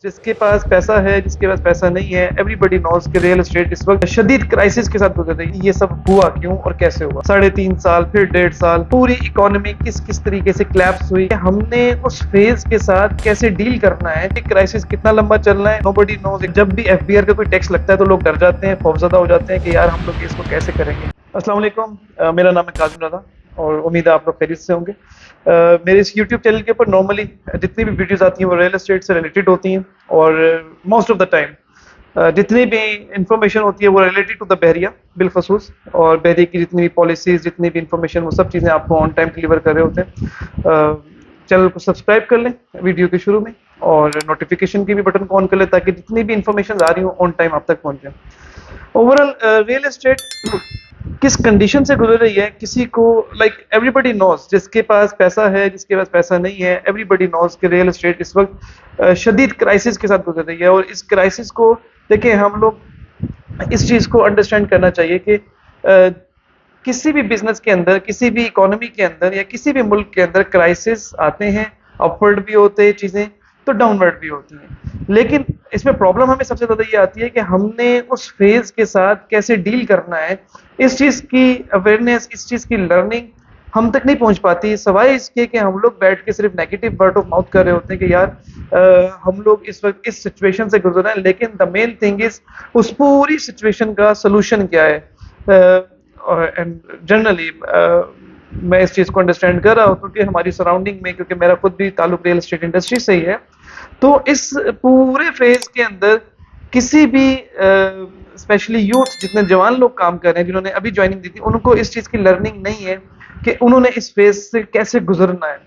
جس کے پاس پیسہ ہے، جس کے پاس پیسہ نہیں ہے، ایوری بڈی نوز کہ ریئل اسٹیٹ اس وقت شدید کرائسس کے ساتھ گزر رہی ہے۔ یہ سب ہوا کیوں اور کیسے ہوا؟ 3.5 سال پھر 1.5 سال پوری اکانومی کس طریقے سے کلیپس ہوئی، ہم نے اس فیز کے ساتھ کیسے ڈیل کرنا ہے، یہ کرائسس کتنا لمبا چلنا ہے، نو بڈی نوز۔ جب بھی ایف بی آر کا کوئی ٹیکس لگتا ہے تو لوگ ڈر جاتے ہیں، خوفزدہ ہو جاتے ہیں کہ یار ہم لوگ اس کو کیسے کریں گے۔ السلام علیکم، میرا نام ہے کاظم رضا اور امید ہے آپ لوگ خیریت سے ہوں گے۔ میرے اس یوٹیوب چینل کے اوپر نارملی جتنی بھی ویڈیوز آتی ہیں وہ ریئل اسٹیٹ سے ریلیٹڈ ہوتی ہیں، اور موسٹ آف دا ٹائم جتنی بھی انفارمیشن ہوتی ہے وہ ریلیٹڈ ٹو دا بحریہ بالخصوص، اور بحریہ کی جتنی بھی پالیسیز، جتنی بھی انفارمیشن، وہ سب چیزیں آپ کو آن ٹائم ڈلیور کر رہے ہوتے ہیں۔ چینل کو سبسکرائب کر لیں ویڈیو کے شروع میں، اور نوٹیفیکیشن کی بھی بٹن کو آن کر لیں تاکہ جتنی بھی انفارمیشن آ رہی ہوں آن ٹائم آپ تک پہنچ جائیں۔ اوور آل ریئل اسٹیٹ کس کنڈیشن سے گزر رہی ہے، کسی کو لائک ایوری بڈی نوز، جس کے پاس پیسہ ہے، جس کے پاس پیسہ نہیں ہے، ایوری بڈی نوز کہ ریئل اسٹیٹ اس وقت شدید کرائسس کے ساتھ گزر رہی ہے۔ اور اس کرائسس کو دیکھیں، ہم لوگ اس چیز کو انڈرسٹینڈ کرنا چاہیے کہ کسی بھی بزنس کے اندر، کسی بھی اکانومی کے اندر، یا کسی بھی ملک کے اندر کرائسس آتے ہیں، اپورڈ بھی ہوتے ہیں چیزیں تو ڈاؤن ورڈ بھی ہوتی ہیں۔ لیکن اس میں پرابلم ہمیں سب سے زیادہ یہ آتی ہے کہ ہم نے اس فیز کے ساتھ کیسے ڈیل کرنا ہے، اس چیز کی اویئرنیس، اس چیز کی لرننگ ہم تک نہیں پہنچ پاتی، سوائے اس کے کہ ہم لوگ بیٹھ کے صرف نیگیٹو ورڈ آف ماؤتھ کر رہے ہوتے ہیں کہ یار ہم لوگ اس وقت اس سچویشن سے گزر رہے ہیں۔ لیکن دا مین تھنگ از اس پوری سچویشن کا سلوشن کیا ہے۔ جنرلی میں اس چیز کو انڈرسٹینڈ کر رہا ہوں کہ ہماری سراؤنڈنگ میں، کیونکہ میرا خود بھی تعلق ریئل اسٹیٹ انڈسٹری سے ہی ہے، تو اس پورے فیز کے اندر کسی بھی اسپیشلی یوتھ، جتنے جوان لوگ کام کر رہے ہیں، جنہوں نے ابھی جوائننگ دی تھی، ان کو اس چیز کی لرننگ نہیں ہے کہ انہوں نے اس فیز سے کیسے گزرنا ہے۔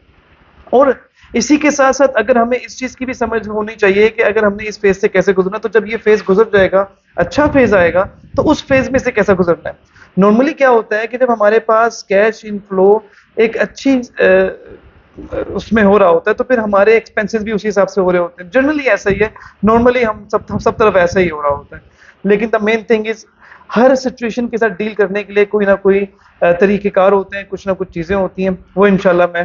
اور اسی کے ساتھ ساتھ اگر ہمیں اس چیز کی بھی سمجھ ہونی چاہیے کہ اگر ہم نے اس فیز سے کیسے گزرنا، تو جب یہ فیز گزر جائے گا، اچھا فیز آئے گا، تو اس فیز میں سے کیسا گزرنا ہے۔ نارملی کیا ہوتا ہے کہ جب ہمارے پاس کیش ان فلو ایک اچھی اس میں ہو رہا ہوتا ہے، تو پھر ہمارے ایکسپینسز بھی اسی حساب سے ہو رہے ہوتے ہیں۔ جنرلی ایسا ہی ہے، نارملی ہم سب طرف ایسا ہی ہو رہا ہوتا ہے۔ لیکن دا مین تھنگ از ہر سچویشن کے ساتھ ڈیل کرنے کے لیے کوئی نہ کوئی طریقہ کار ہوتے ہیں، کچھ نہ کچھ چیزیں ہوتی ہیں، وہ انشاءاللہ میں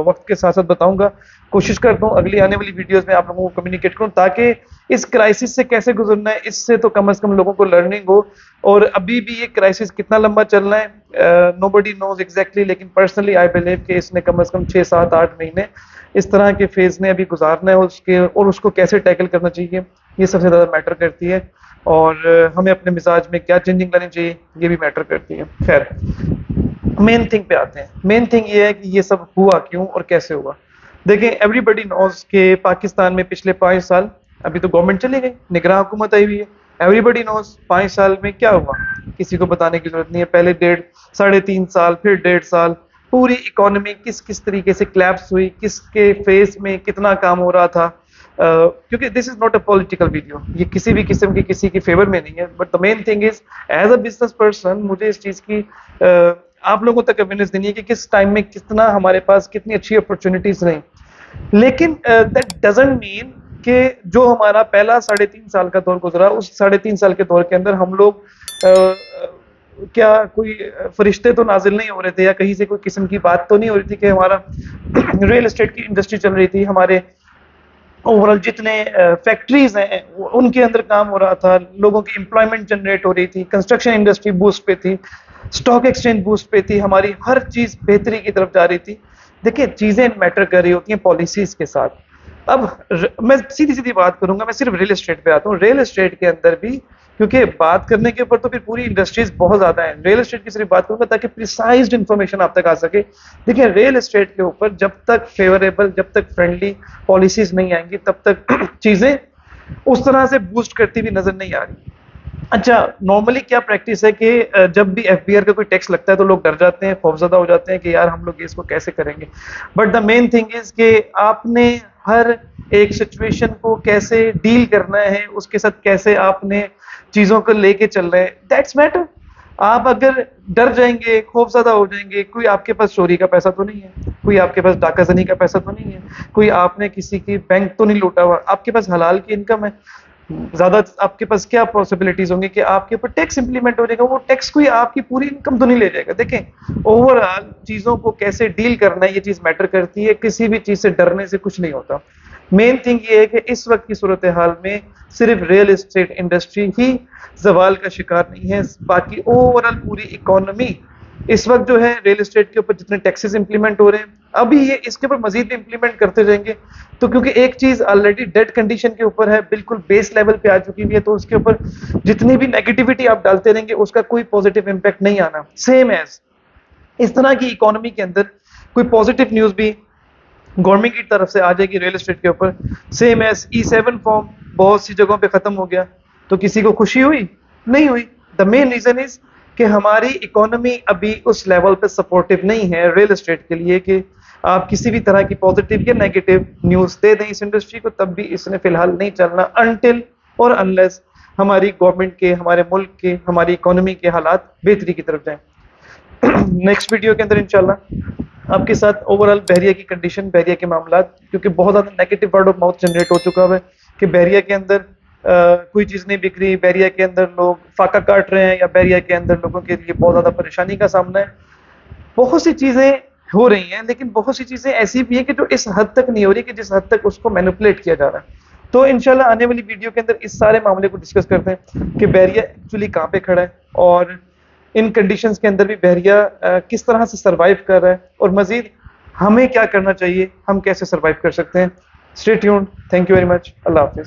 وقت کے ساتھ ساتھ بتاؤں گا۔ کوشش کرتا ہوں اگلی آنے والی ویڈیوز میں آپ لوگوں کو کمیونیکیٹ کروں تاکہ اس کرائسس سے کیسے گزرنا ہے، اس سے تو کم از کم لوگوں کو لرننگ ہو۔ اور ابھی بھی یہ کرائسس کتنا لمبا چلنا ہے، نو بڈی نوز ایگزیکٹلی، لیکن پرسنلی آئی بلیو کہ اس نے کم از کم 6 7 8 مہینے اس طرح کے فیز نے ابھی گزارنا ہے، اور اس کو کیسے ٹیکل کرنا چاہیے، یہ سب سے زیادہ میٹر کرتی ہے۔ اور ہمیں اپنے مزاج میں کیا چینجنگ لانی چاہیے، یہ بھی میٹر کرتی ہے۔ خیر، مین تھنگ پہ آتے ہیں۔ مین تھنگ یہ ہے کہ یہ سب ہوا کیوں اور کیسے ہوا۔ دیکھیں، ایوری بڈی نوز کہ پاکستان میں پچھلے 5 سال، ابھی تو گورنمنٹ چلی گئی، نگراں حکومت آئی ہوئی ہے، ایوری بڈی نوز 5 سال میں کیا ہوا، کسی کو بتانے کی ضرورت نہیں ہے۔ پہلے 3.5 سال پھر 1.5 سال پوری اکانومی کس طریقے سے کلیپس ہوئی، کس کے فیس میں کتنا کام ہو رہا تھا۔ کیونکہ this is not a political video, یہ کسی بھی قسم کی کسی کی فیور میں نہیں ہے، but the main thing is as a business person مجھے اس چیز کی آپ لوگوں تک اویئرنیس دینی ہے کہ کس ٹائم میں کتنا ہمارے پاس کتنی اچھی اپرچونیٹیز رہیں۔ لیکن دیٹ ڈزنٹ مین کہ جو ہمارا پہلا 3.5 سال کا دور گزرا، اس 3.5 سال کے دور کے اندر ہم لوگ کیا کوئی فرشتے تو نازل نہیں ہو رہے تھے، یا کہیں سے کوئی قسم کی بات تو نہیں ہو رہی تھی کہ ہمارا ریئل اسٹیٹ کی انڈسٹری چل رہی تھی، ہمارے اوورال جتنے فیکٹریز ہیں ان کے اندر کام ہو رہا تھا، لوگوں کی امپلائمنٹ جنریٹ ہو رہی تھی، کنسٹرکشن انڈسٹری بوسٹ پہ تھی، اسٹاک ایکسچینج بوسٹ پہ تھی، ہماری ہر چیز بہتری کی طرف جا رہی تھی۔ دیکھیں، چیزیں میٹر کر رہی ہوتی ہیں پالیسیز کے ساتھ۔ اب میں سیدھی بات کروں گا، میں صرف ریئل اسٹیٹ پہ آتا ہوں۔ ریئل اسٹیٹ کے اندر بھی، کیونکہ بات کرنے کے اوپر تو پھر پوری انڈسٹریز بہت زیادہ ہیں، ریئل اسٹیٹ کی صرف بات کروں گا تاکہ پریسائزڈ انفارمیشن آپ تک آ سکے۔ دیکھیں، ریئل اسٹیٹ کے اوپر جب تک فیوریبل، جب تک فرینڈلی پالیسیز نہیں آئیں گی، تب تک چیزیں اس طرح سے بوسٹ کرتی ہوئی نظر نہیں آ رہی۔ اچھا، نارملی کیا پریکٹس ہے کہ جب بھی ایف بی آر کا کوئی ٹیکس لگتا ہے تو لوگ ڈر جاتے ہیں، خوفزدہ ہو جاتے ہیں کہ یار ہم لوگ اس کو کیسے کریں گے۔ بٹ دا مین تھنگ از کہ آپ نے ہر ایک سچویشن کو کیسے ڈیل کرنا ہے، اس کے ساتھ کیسے آپ نے چیزوں کو لے کے چل رہے ہیں، دیٹس میٹر۔ آپ اگر ڈر جائیں گے، خوف زدہ ہو جائیں گے، کوئی آپ کے پاس چوری کا پیسہ تو نہیں ہے، کوئی آپ کے پاس ڈاکہ زنی کا پیسہ تو نہیں ہے، کوئی آپ نے کسی کی بینک تو نہیں لوٹا ہوا، آپ کے پاس حلال کی انکم ہے، زیادہ آپ کے پاس کیا پاسبلٹیز ہوں گی کہ آپ کے اوپر ٹیکس امپلیمنٹ ہو جائے گا، وہ ٹیکس کوئی آپ کی پوری انکم تو نہیں لے جائے گا۔ دیکھیں، اوور آل چیزوں کو کیسے ڈیل کرنا ہے، یہ چیز میٹر کرتی ہے، کسی بھی چیز سے ڈرنے سے کچھ نہیں ہوتا۔ مین تھنگ یہ ہے کہ اس وقت کی صورتحال میں صرف ریئل اسٹیٹ انڈسٹری ہی زوال کا شکار نہیں ہے، باقی اوور آل پوری اکانومی اس وقت جو ہے ریئل اسٹیٹ کے اوپر جتنے ٹیکسز امپلیمنٹ ہو رہے ہیں، ابھی یہ اس کے اوپر مزید امپلیمنٹ کرتے جائیں گے، تو کیونکہ ایک چیز آلریڈی ڈیڈ کنڈیشن کے اوپر ہے، بالکل بیس لیول پہ آ چکی ہوئی ہے، تو اس کے اوپر جتنی بھی نیگیٹیوٹی آپ ڈالتے رہیں گے اس کا کوئی پازیٹیو امپیکٹ نہیں آنا. سیم ایز اس طرح کی اکانومی کے اندر کوئی پازیٹیو نیوز بھی گورنمنٹ کی طرف سے آ جائے گی ریئل اسٹیٹ کے اوپر، سیم ایز E7 فارم بہت سی جگہوں پہ ختم ہو گیا، تو کسی کو خوشی ہوئی؟ نہیں ہوئی. دا مین ریزن از کہ ہماری اکانومی ابھی اس لیول پہ سپورٹیو نہیں ہے ریئل اسٹیٹ کے لیے کہ آپ کسی بھی طرح کی پازیٹیو یا نیگیٹو نیوز دے دیں اس انڈسٹری کو، تب بھی اس نے فی الحال نہیں چلنا انٹل اور انلیس ہماری گورنمنٹ کے، ہمارے ملک کے، ہماری اکانومی کے حالات بہتری کی طرف جائیں. نیکسٹ ویڈیو کے اندر انشاءاللہ آپ کے ساتھ اوور آل بحریہ کی کنڈیشن، بحریہ کے معاملات، کیونکہ بہت زیادہ negative word of mouth generate ہو چکا ہے کہ بحریہ کے اندر کوئی چیز نہیں بک رہی، بحریہ کے اندر لوگ فاقہ کاٹ رہے ہیں، یا بحریہ کے اندر لوگوں کے لیے بہت زیادہ پریشانی کا سامنا ہے. بہت سی چیزیں ہو رہی ہیں، لیکن بہت سی چیزیں ایسی بھی ہیں کہ جو اس حد تک نہیں ہو رہی کہ جس حد تک اس کو مینوپولیٹ کیا جا رہا ہے. تو انشاءاللہ آنے والی ویڈیو کے اندر اس سارے معاملے کو ڈسکس کرتے ہیں کہ بحریہ ایکچولی کہاں پہ کھڑا ہے، اور ان کنڈیشنز کے اندر بھی بحریہ کس طرح سے سروائیو کر رہا ہے، اور مزید ہمیں کیا کرنا چاہیے، ہم کیسے سروائیو کر سکتے ہیں. Stay tuned. Thank you very much. اللہ حافظ.